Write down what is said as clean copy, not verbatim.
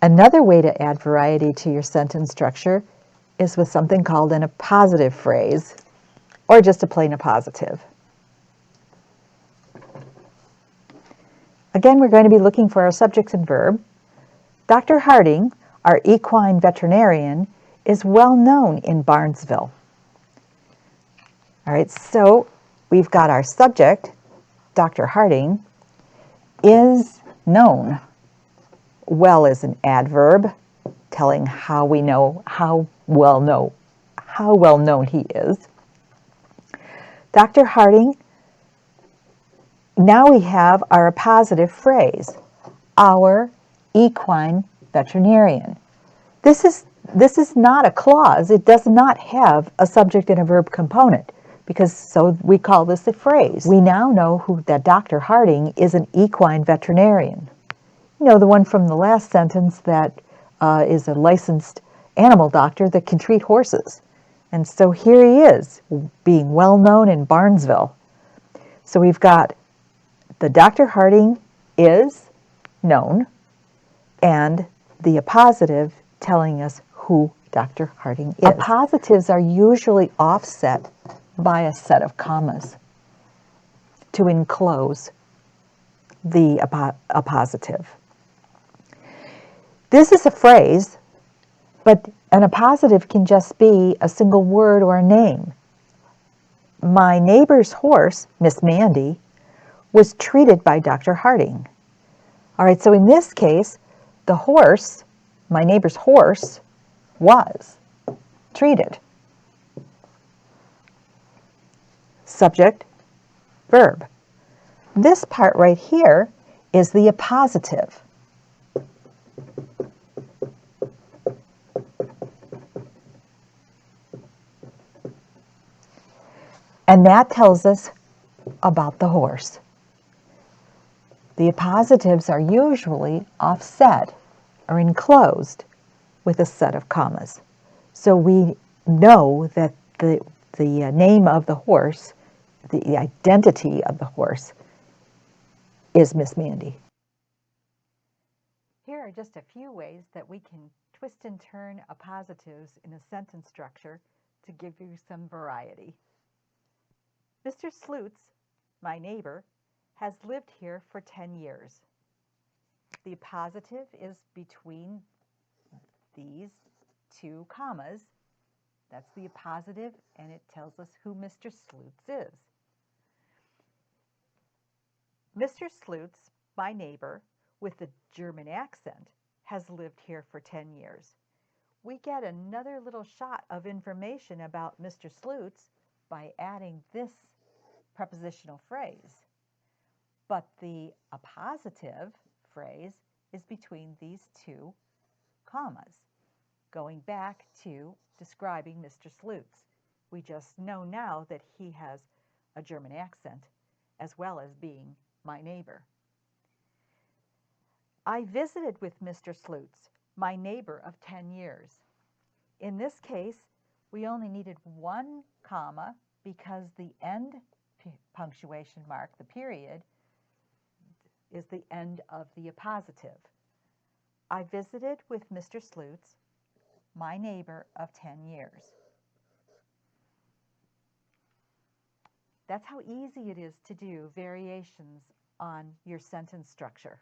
Another way to add variety to your sentence structure is with something called an appositive phrase, or just a plain appositive. Again, we're going to be looking for our subject and verb. Dr. Harding, our equine veterinarian, is well known in Barnesville. All right, so we've got our subject, Dr. Harding, is known. Well is an adverb telling how well known he is. Dr. Harding, now we have our appositive phrase, our equine veterinarian. This is not a clause. It does not have a subject and a verb component, so we call this a phrase. We now know that Dr. Harding is an equine veterinarian. You know, the one from the last sentence that is a licensed animal doctor that can treat horses. And so here he is, being well known in Barnesville. So we've got the Dr. Harding is known, and the appositive telling us who Dr. Harding is. Appositives are usually offset by a set of commas to enclose the appositive. This is a phrase, but an appositive can just be a single word or a name. My neighbor's horse, Miss Mandy, was treated by Dr. Harding. All right, so in this case, the horse, my neighbor's horse, was treated. Subject, verb. This part right here is the appositive. And that tells us about the horse. The appositives are usually offset or enclosed with a set of commas. So we know that the name of the horse, the identity of the horse, is Miss Mandy. Here are just a few ways that we can twist and turn appositives in a sentence structure to give you some variety. Mr. Sloots, my neighbor, has lived here for 10 years. The appositive is between these two commas. That's the appositive, and it tells us who Mr. Sloots is. Mr. Sloots, my neighbor, with a German accent, has lived here for 10 years. We get another little shot of information about Mr. Sloots by adding this prepositional phrase. But the appositive phrase is between these two commas, going back to describing Mr. Sloots. We just know now that he has a German accent as well as being my neighbor. I visited with Mr. Sloots, my neighbor of 10 years. In this case, we only needed one comma because the end punctuation mark, the period, is the end of the appositive. I visited with Mr. Sloots, my neighbor of 10 years. That's how easy it is to do variations on your sentence structure.